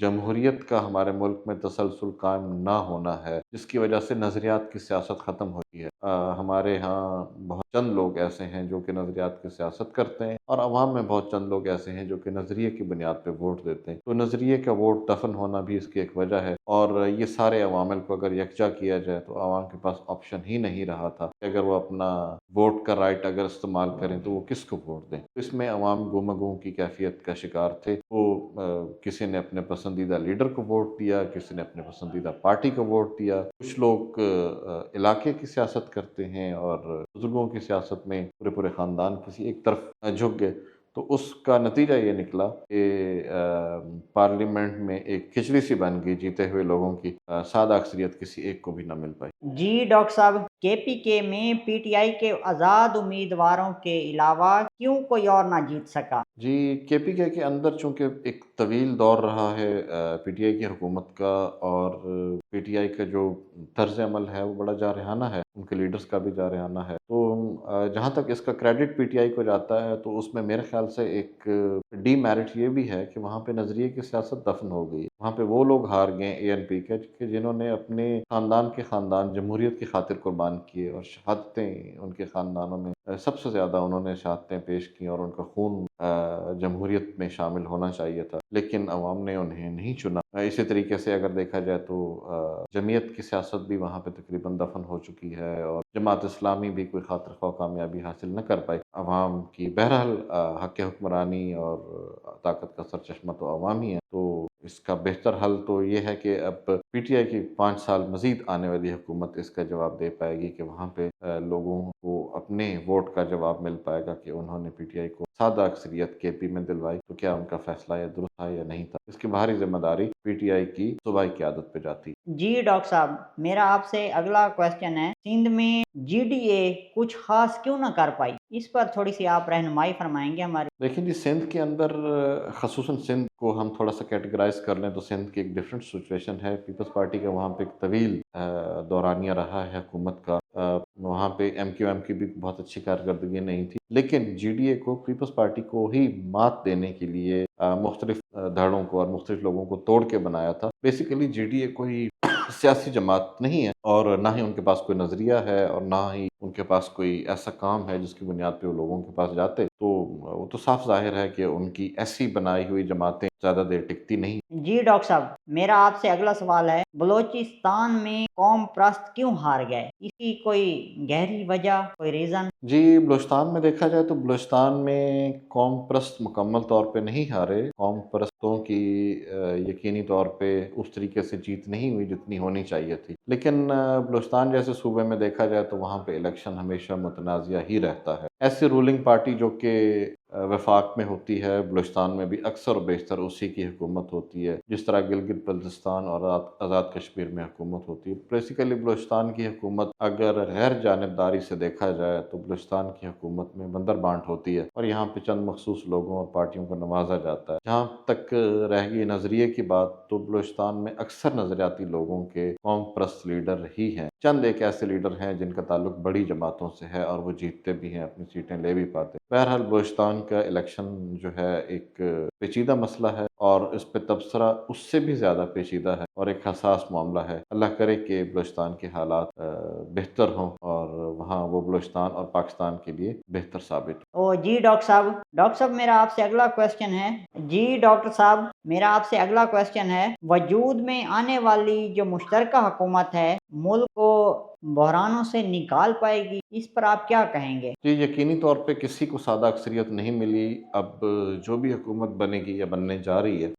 جمہوریت کا ہمارے ملک میں تسلسل قائم نہ ہونا ہے، جس کی وجہ سے نظریات کی سیاست ختم ہوئی ہے۔ ہمارے ہاں بہت چند لوگ ایسے ہیں جو کہ نظریات کی سیاست کرتے ہیں، اور عوام میں بہت چند لوگ ایسے ہیں جو کہ نظریے کی بنیاد پہ ووٹ دیتے ہیں۔ تو نظریے کا ووٹ دفن ہونا بھی اس کی ایک وجہ ہے، اور یہ سارے عوامل کو اگر یکجا کیا جائے تو عوام کے پاس آپشن ہی نہیں رہا تھا کہ اگر وہ اپنا ووٹ کا رائٹ اگر استعمال کریں تو وہ کس کو ووٹ دیں۔ اس میں عوام گم گم کی کیفیت کا شکار تھے۔ وہ کسی نے اپنے پسندیدہ لیڈر کو ووٹ دیا، کسی نے اپنے پسندیدہ پارٹی کو ووٹ دیا، کچھ لوگ علاقے کی سیاست کرتے ہیں اور بزرگوں کی سیاست میں پورے پورے خاندان کسی ایک طرف جھک گئے۔ تو اس کا نتیجہ یہ نکلا کہ پارلیمنٹ میں ایک کھچڑی سی بن گئی جیتے ہوئے لوگوں کی، سادہ اکثریت کسی ایک کو بھی نہ مل پائی۔ جی ڈاکٹر صاحب، کے پی کے میں پی ٹی آئی کے آزاد امیدواروں کے علاوہ کیوں کوئی اور نہ جیت سکا؟ جی، کے پی کے اندر چونکہ ایک طویل دور رہا ہے پی ٹی آئی کی حکومت کا، اور پی ٹی آئی کا جو طرز عمل ہے وہ بڑا جارحانہ ہے، ان کے لیڈرز کا بھی جارحانہ ہے۔ تو جہاں تک اس کا کریڈٹ پی ٹی آئی کو جاتا ہے تو اس میں میرے خیال سے ایک ڈی میرٹ یہ بھی ہے کہ وہاں پہ نظریے کی سیاست دفن ہو گئی۔ وہاں پہ وہ لوگ ہار گئے اے این پی کے جنہوں نے اپنے خاندان جمہوریت کی خاطر قربان کیے، اور شہادتیں ان کے خاندانوں میں سب سے زیادہ انہوں نے شہادتیں پیش کی، اور ان کا خون جمہوریت میں شامل ہونا چاہیے تھا، لیکن عوام نے انہیں نہیں چنا۔ اسی طریقے سے اگر دیکھا جائے تو جمعیت کی سیاست بھی وہاں پہ تقریباً دفن ہو چکی ہے، اور جماعت اسلامی بھی کوئی خاطر خواہ کامیابی حاصل نہ کر پائی عوام کی۔ بہرحال حق حکمرانی اور طاقت کا سرچشمہ تو عوامی ہے، تو اس کا بہتر حل تو یہ ہے کہ اب پی ٹی آئی کی 5 سال مزید آنے والی حکومت اس کا جواب دے پائے گی کہ وہاں پہ لوگوں کو اپنے ووٹ کا جواب مل پائے گا کہ انہوں نے پی ٹی آئی کو سادہ اکثریت کے پی میں دلوائی، تو کیا ان کا فیصلہ یہ درست تھا یا نہیں تھا۔ اس کی بھاری ذمہ داری پی ٹی آئی کی صوبائی قیادت پہ جاتی۔ جی ڈاکٹر صاحب، میرا آپ سے اگلا کویسچن ہے، سندھ میں جی ڈی اے کچھ خاص کیوں نہ کر پائی؟ اس پر تھوڑی سی آپ رہنمائی فرمائیں گے ہماری؟ دیکھیں جی، سندھ کے اندر خصوصاً سندھ کو ہم تھوڑا سا کیٹیگرائز کر لیں تو سندھ کی ایک ڈفرینٹ سچویشن ہے۔ پیپلز پارٹی کا وہاں پہ ایک طویل دورانیہ رہا ہے حکومت کا، وہاں پہ ایم کیو ایم کی بھی بہت اچھی کارکردگی نہیں تھی، لیکن جی ڈی اے کو پیپلز پارٹی کو ہی مات دینے کے لیے مختلف دھڑوں کو اور مختلف لوگوں کو توڑ کے بنایا تھا۔ بیسیکلی جی ڈی اے کوئی سیاسی جماعت نہیں ہے، اور نہ ہی ان کے پاس کوئی نظریہ ہے، اور نہ ہی ان کے پاس کوئی ایسا کام ہے جس کی بنیاد پہ وہ لوگوں کے پاس جاتے۔ تو وہ تو صاف ظاہر ہے کہ ان کی ایسی بنائی ہوئی جماعتیں زیادہ دیر ٹکتی نہیں۔ جی ڈاکٹر صاحب، میرا آپ سے اگلا سوال ہے، بلوچستان میں قوم پرست کیوں ہار گئے؟ اس کی کوئی گہری وجہ، کوئی ریزن؟ جی، بلوچستان میں دیکھا جائے تو بلوچستان میں قوم پرست مکمل طور پہ نہیں ہارے۔ قوم پرستوں کی یقینی طور پہ اس طریقے سے جیت نہیں ہوئی جتنی ہونی چاہیے تھی، لیکن بلوچستان جیسے صوبے میں دیکھا جائے تو وہاں پہ الیکشن ہمیشہ متنازعہ ہی رہتا ہے۔ ایسی رولنگ پارٹی جو کہ وفاق میں ہوتی ہے، بلوچستان میں بھی اکثر و بیشتر اسی کی حکومت ہوتی ہے، جس طرح گلگت بلتستان اور آزاد کشمیر میں حکومت ہوتی ہے۔ بیسیکلی بلوچستان کی حکومت اگر غیر جانبداری سے دیکھا جائے تو بلوچستان کی حکومت میں بندر بانٹ ہوتی ہے، اور یہاں پہ چند مخصوص لوگوں اور پارٹیوں کو نوازا جاتا ہے۔ جہاں تک رہ گئی نظریے کی بات، تو بلوچستان میں اکثر نظریاتی لوگوں کے قوم پرست لیڈر ہی ہیں۔ چند ایک ایسے لیڈر ہیں جن کا تعلق بڑی جماعتوں سے ہے، اور وہ جیتتے بھی ہیں، اپنی سیٹیں لے بھی پاتے ہیں۔ بہرحال بلوچستان کا الیکشن جو ہے ایک پیچیدہ مسئلہ ہے، اور اس پہ تبصرہ اس سے بھی زیادہ پیچیدہ ہے اور ایک حساس معاملہ ہے۔ اللہ کرے کہ بلوچستان کے حالات بہتر ہوں، اور وہاں وہ بلوچستان اور پاکستان کے لیے بہتر ثابت ہو۔ جی ڈاکٹر صاحب میرا آپ سے اگلا کویسچن ہے، وجود میں آنے والی جو مشترکہ حکومت ہے، ملک کو بحرانوں سے نکال پائے گی؟ اس پر آپ کیا کہیں گے؟ جی، یقینی طور پہ کسی کو سادہ اکثریت نہیں ملی۔ اب جو بھی حکومت بنے گی یا بننے جا رہی ہے،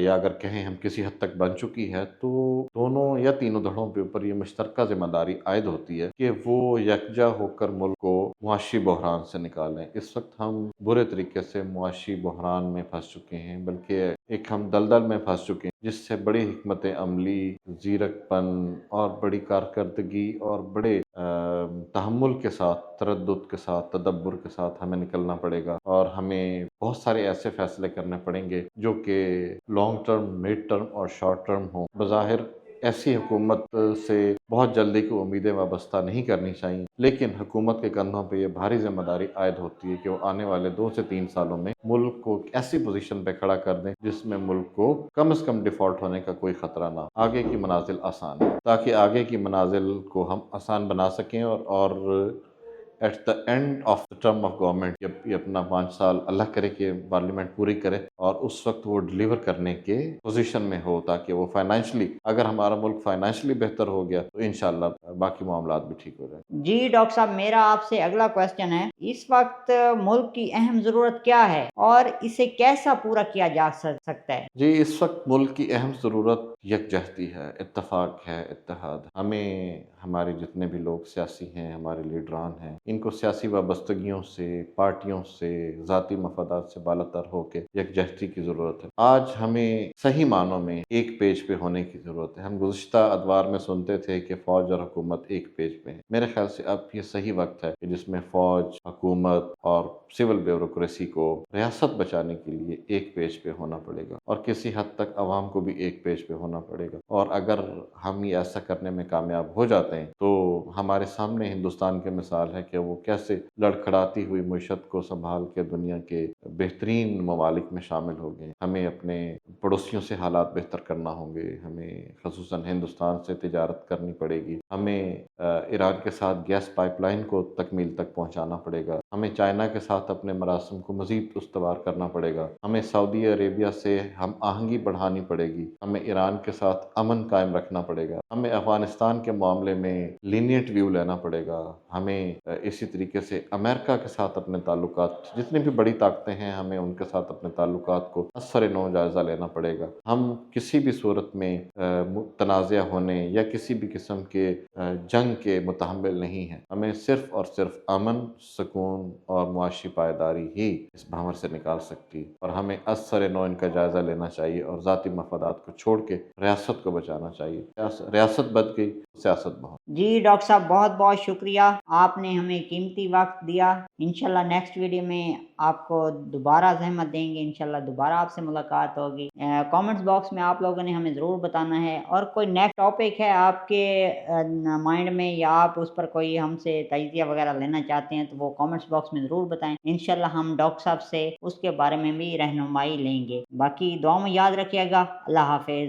یا اگر کہیں ہم کسی حد تک بن چکی ہے، تو دونوں یا تینوں دھڑوں کے اوپر یہ مشترکہ ذمہ داری عائد ہوتی ہے کہ وہ یکجا ہو کر ملک کو معاشی بحران سے نکالیں۔ اس وقت ہم برے طریقے سے معاشی بحران میں پھنس چکے ہیں، بلکہ ایک ہم دلدل میں پھنس چکے ہیں جس سے بڑی حکمت عملی، زیرک پن اور بڑی کارکردگی اور بڑے تحمل کے ساتھ، تردد کے ساتھ، تدبر کے ساتھ ہمیں نکلنا پڑے گا، اور ہمیں بہت سارے ایسے فیصلے کرنے پڑیں گے جو کہ لانگ ٹرم، مڈ ٹرم اور شارٹ ٹرم ہوں۔ بظاہر ایسی حکومت سے بہت جلدی کی امیدیں وابستہ نہیں کرنی چاہیے، لیکن حکومت کے کندھوں پہ یہ بھاری ذمہ داری عائد ہوتی ہے کہ وہ آنے والے 2 سے 3 سالوں میں ملک کو ایسی پوزیشن پہ کھڑا کر دیں جس میں ملک کو کم از کم ڈیفالٹ ہونے کا کوئی خطرہ نہ ہو، آگے کی منازل آسان ہے، تاکہ آگے کی منازل کو ہم آسان بنا سکیں اور at the end of the term of government یہ اپنا 5 سال اللہ کرے کہ پارلیمنٹ پوری کرے اور اس وقت وہ ڈیلیور کرنے کے پوزیشن میں ہو، تاکہ وہ فائنینشلی، اگر ہمارا ملک فائنینشلی بہتر ہو گیا تو انشاءاللہ باقی معاملات بھی ٹھیک ہو جائیں۔ جی ڈاکٹر صاحب، میرا آپ سے اگلا کویسچن ہے، اس وقت ملک کی اہم ضرورت کیا ہے اور اسے کیسا پورا کیا جا سکتا ہے؟ جی، اس وقت ملک کی اہم ضرورت یکجہتی ہے، اتفاق ہے، اتحاد۔ ہمیں ہمارے جتنے بھی لوگ سیاسی ہیں، ہمارے لیڈران ہیں، ان کو سیاسی وابستگیوں سے، پارٹیوں سے، ذاتی مفادات سے بالاتر ہو کے یکجہتی کی ضرورت ہے۔ آج ہمیں صحیح معنوں میں ایک پیج پہ ہونے کی ضرورت ہے۔ ہم گزشتہ ادوار میں سنتے تھے کہ فوج اور حکومت ایک پیج پہ ہے۔ میرے خیال سے اب یہ صحیح وقت ہے کہ جس میں فوج، حکومت اور سول بیوروکریسی کو ریاست بچانے کے لیے ایک پیج پہ ہونا پڑے گا، اور کسی حد تک عوام کو بھی ایک پیج پہ ہونا پڑے گا۔ اور اگر ہم یہ ایسا کرنے میں کامیاب ہو جاتے ہیں تو ہمارے سامنے ہندوستان کی مثال ہے کہ وہ کیسے لڑکھڑاتی ہوئی معیشت کو سنبھال کے دنیا کے بہترین ممالک میں شامل ہو گئے۔ ہمیں اپنے پڑوسیوں سے حالات بہتر کرنا ہوں گے، ہمیں خصوصاً ہندوستان سے تجارت کرنی پڑے گی، ہمیں ایران کے ساتھ گیس پائپ لائن کو تکمیل تک پہنچانا پڑے گا، ہمیں چائنا کے ساتھ اپنے مراسم کو مزید استوار کرنا پڑے گا، ہمیں سعودی عربیہ سے ہم آہنگی بڑھانی پڑے گی، ہمیں ایران کے ساتھ امن قائم رکھنا پڑے گا، ہمیں افغانستان کے معاملے میں لینیٹ ویو لینا پڑے گا، ہمیں اسی طریقے سے امریکہ کے ساتھ اپنے تعلقات، جتنی بھی بڑی طاقتیں ہیں، ہمیں ان کے ساتھ اپنے تعلقات کو اثر نو جائزہ لینا پڑے گا۔ ہم کسی بھی صورت میں تنازع ہونے یا کسی بھی قسم کے جنگ کے متحمل نہیں ہیں۔ ہمیں صرف اور صرف امن، سکون اور معاشی پائیداری ہی اس بھنور سے نکال سکتی، اور ہمیں اثر نو ان کا جائزہ لینا چاہیے اور ذاتی مفادات کو چھوڑ کے ریاست کو بچانا چاہیے۔ ریاست بچ گئی، سیاست بہت۔ جی ڈاکٹر صاحب، بہت بہت شکریہ، آپ نے ہمیں قیمتی وقت دیا۔ انشاءاللہ نیکسٹ ویڈیو میں آپ کو دوبارہ زحمت دیں گے، انشاءاللہ دوبارہ آپ سے ملاقات ہوگی۔ کامنٹس باکس میں آپ لوگوں نے ہمیں ضرور بتانا ہے، اور کوئی نیکسٹ ٹاپک ہے آپ کے مائنڈ میں یا آپ اس پر کوئی ہم سے تجزیہ وغیرہ لینا چاہتے ہیں تو وہ کامنٹس باکس میں ضرور بتائیں، انشاءاللہ ہم ڈاکٹر صاحب سے اس کے بارے میں بھی رہنمائی لیں گے۔ باقی دعا میں یاد رکھیے گا۔ اللہ حافظ۔